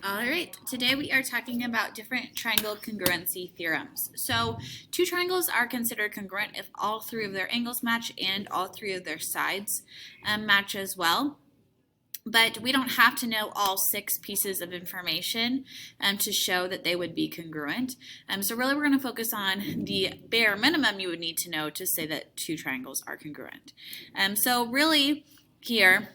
All right, today we are talking about different triangle congruency theorems. So two triangles are considered congruent if all three of their angles match and all three of their sides match as well. But we don't have to know all 6 pieces of information to show that they would be congruent. So really we're going to focus on the bare minimum you would need to know to say that two triangles are congruent. So really here,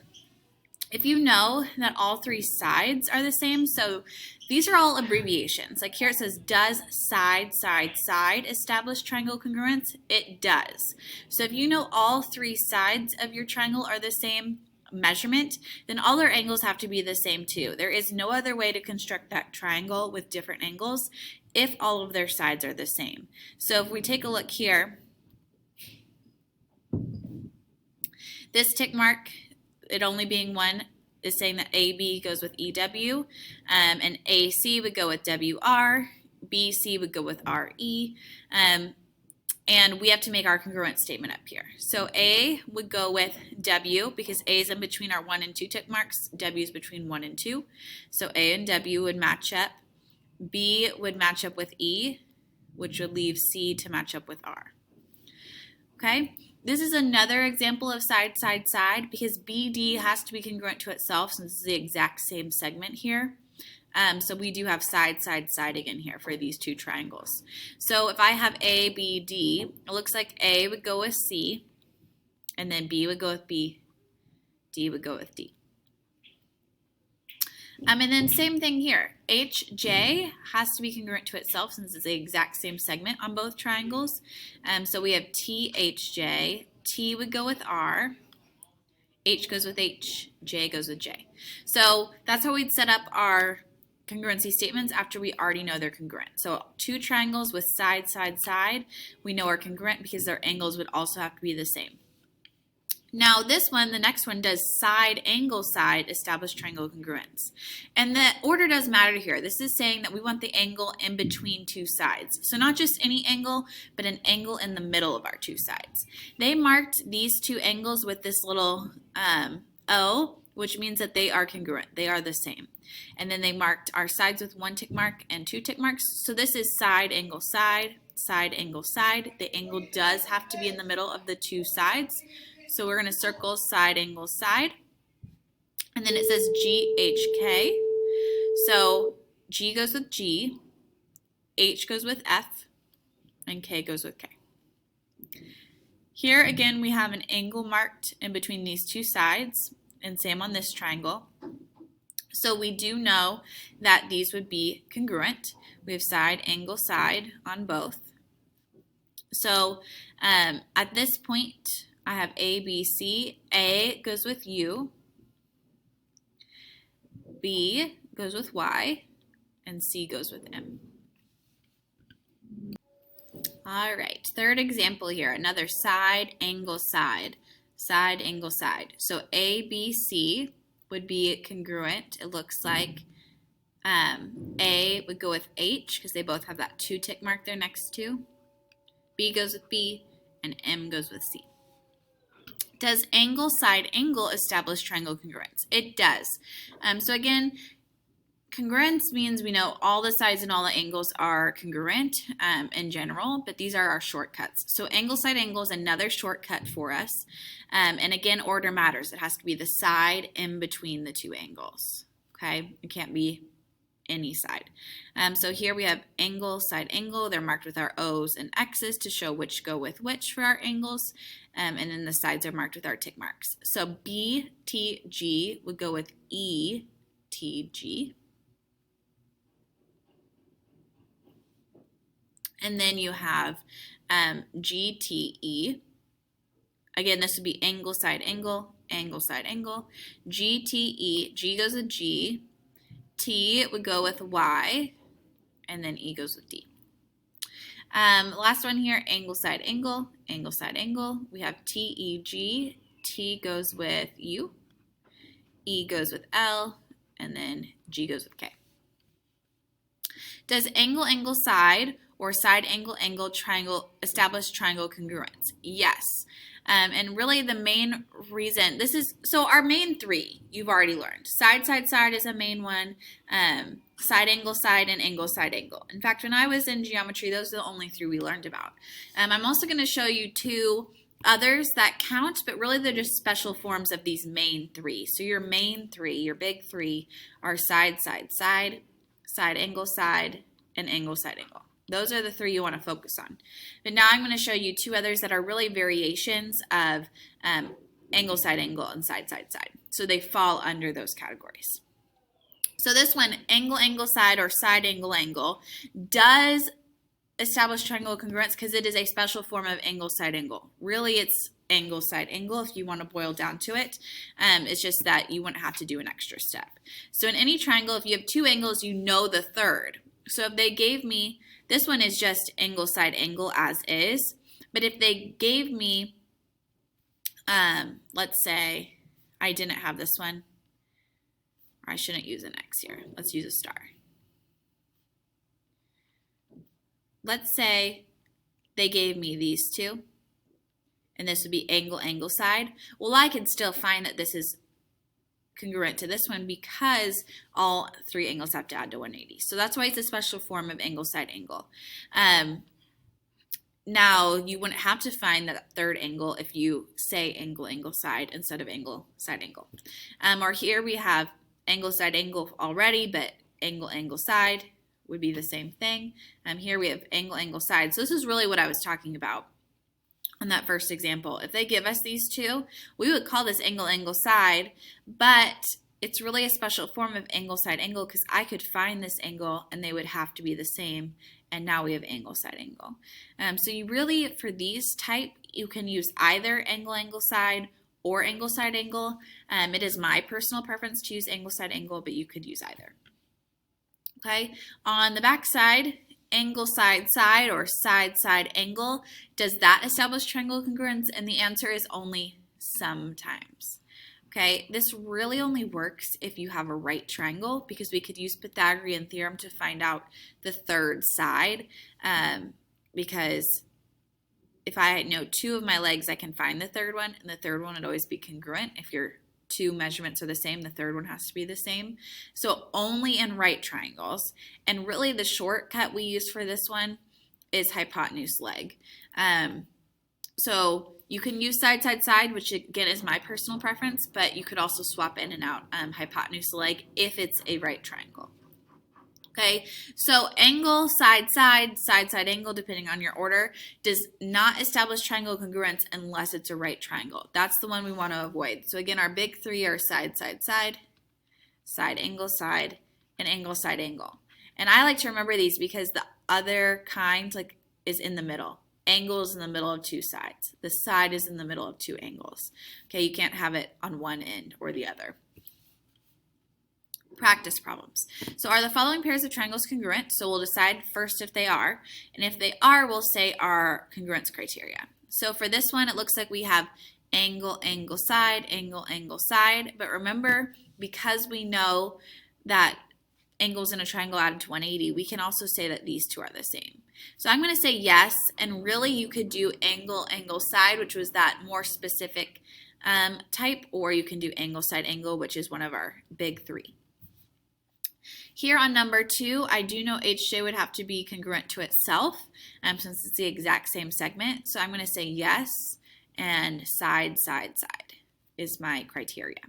if you know that all 3 sides are the same, so these are all abbreviations. Like here it says, does side establish triangle congruence? It does. So if you know all 3 sides of your triangle are the same measurement, then all their angles have to be the same too. There is no other way to construct that triangle with different angles if all of their sides are the same. So if we take a look here, this tick mark, it only being 1, is saying that AB goes with EW, and AC would go with WR, BC would go with RE, and we have to make our congruent statement up here. So A would go with W because A is in between our 1 and 2 tick marks, W is between 1 and 2. So A and W would match up. B would match up with E, which would leave C to match up with R. Okay? This is another example of side because BD has to be congruent to itself since it's the exact same segment here. So we do have side again here for these 2 triangles. So if I have A, B, D, it looks like A would go with C, and then B would go with B, D would go with D. And then same thing here. HJ has to be congruent to itself since it's the exact same segment on both triangles. So we have THJ. T would go with R. H goes with H. J goes with J. So that's how we'd set up our congruency statements after we already know they're congruent. So 2 triangles with side, we know are congruent because their angles would also have to be the same. Now this one, the next one, does side angle side establish triangle congruence. And the order does matter here. This is saying that we want the angle in between 2 sides. So not just any angle, but an angle in the middle of our 2 sides. They marked these 2 angles with this little O, which means that they are congruent. They are the same. And then they marked our sides with 1 tick mark and 2 tick marks. So this is side angle side, side angle side. The angle does have to be in the middle of the 2 sides. So we're going to circle side angle side. And then it says GHK. So G goes with G, H goes with F, and K goes with K. Here again we have an angle marked in between these 2 sides, and same on this triangle. So we do know that these would be congruent. We have side angle side on both. So at this point, I have A, B, C. A goes with U, B goes with Y, and C goes with M. All right, third example here, another side angle side, side angle side. So A, B, C would be congruent. It looks like A would go with H because they both have that 2 tick mark there next to. B goes with B, and M goes with C. Does angle side angle establish triangle congruence? It does. So again, congruence means we know all the sides and all the angles are congruent in general, but these are our shortcuts. So angle side angle is another shortcut for us. And again, order matters. It has to be the side in between the 2 angles. Okay, it can't be any side. So here we have angle, side angle. They're marked with our O's and X's to show which go with which for our angles. And then the sides are marked with our tick marks. So BTG would go with ETG. And then you have GTE. Again, this would be angle, side angle, angle, side angle. GTE, G goes with G. T would go with Y, and then E goes with D. Last one here, angle, side angle, angle, side angle. We have TEG. T goes with U, E goes with L, and then G goes with K. Does angle, angle, side or side angle, angle, triangle establish triangle congruence? Yes. And really the main reason, so our main three you've already learned. Side, side, side is a main one. Side, angle, side, and angle, side, angle. In fact, when I was in geometry, those are the only three we learned about. I'm also going to show you two others that count, but really they're just special forms of these main three. So your main three, your big three, are side, side, side, side, angle, side, and angle, side, angle. Those are the three you want to focus on. But now I'm going to show you two others that are really variations of angle, side, angle, and side, side, side. So they fall under those categories. So this one, angle, angle, side, or side, angle, angle, does establish triangle congruence because it is a special form of angle, side, angle. Really, it's angle, side, angle if you want to boil down to it. It's just that you wouldn't have to do an extra step. So in any triangle, if you have two angles, you know the third. So if they gave me, this one is just angle, side, angle as is. But if they gave me, let's say I didn't have this one, or I shouldn't use an X here. Let's use a star. Let's say they gave me these two, and this would be angle, angle, side. Well, I can still find that this is congruent to this one because all three angles have to add to 180. So that's why it's a special form of angle, side, angle. Now, you wouldn't have to find that third angle if you say angle, angle, side instead of angle, side, angle. Or here we have angle, side, angle already, but angle, angle, side would be the same thing. Here we have angle, angle, side. So this is really what I was talking about on that first example. If they give us these two, we would call this angle, angle, side, but it's really a special form of angle, side, angle because I could find this angle and they would have to be the same, and now we have angle, side, angle. So you really, for these type, you can use either angle, angle, side or angle, side, angle. It is my personal preference to use angle, side, angle, but you could use either. Okay, on the back side, angle, side, side, or side, side, angle, does that establish triangle congruence? And the answer is only sometimes. Okay, this really only works if you have a right triangle because we could use Pythagorean theorem to find out the third side because if I know two of my legs, I can find the third one, and the third one would always be congruent. If your two measurements are the same, the third one has to be the same. So only in right triangles. And really the shortcut we use for this one is hypotenuse leg. So you can use side, side, side, which again is my personal preference, but you could also swap in and out hypotenuse leg if it's a right triangle. Okay, so angle, side, side, side, side, angle, depending on your order, does not establish triangle congruence unless it's a right triangle. That's the one we want to avoid. So again, our big three are side, side, side, side, angle, side, and angle, side, angle. And I like to remember these because the other kind is in the middle. Angle is in the middle of two sides. The side is in the middle of two angles. Okay, you can't have it on one end or the other. Practice problems. So are the following pairs of triangles congruent? So we'll decide first if they are. And if they are, we'll say our congruence criteria. So for this one, it looks like we have angle, angle, side, angle, angle, side. But remember, because we know that angles in a triangle added to 180, we can also say that these two are the same. So I'm going to say yes, and really you could do angle, angle, side, which was that more specific type, or you can do angle, side, angle, which is one of our big three. Here on number 2, I do know HJ would have to be congruent to itself since it's the exact same segment. So I'm going to say yes, and side, side, side is my criteria.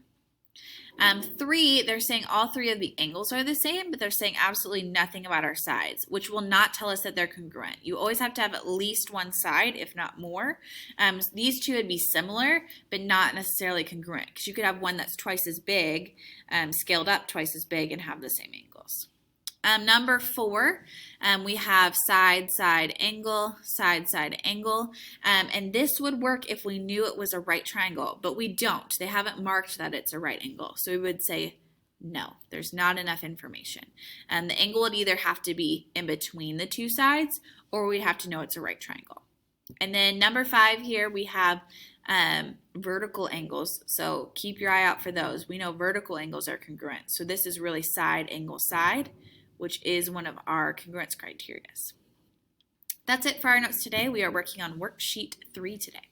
3, they're saying all three of the angles are the same, but they're saying absolutely nothing about our sides, which will not tell us that they're congruent. You always have to have at least one side, if not more. These two would be similar, but not necessarily congruent, because you could have one that's twice as big, scaled up twice as big, and have the same angles. Number 4, we have side, side, angle, side, side, angle. And this would work if we knew it was a right triangle, but we don't. They haven't marked that it's a right angle. So we would say, no, there's not enough information. The angle would either have to be in between the two sides, or we'd have to know it's a right triangle. And then number 5 here, we have vertical angles. So keep your eye out for those. We know vertical angles are congruent. So this is really side, angle, side, which is one of our congruence criteria. That's it for our notes today. We are working on worksheet 3 today.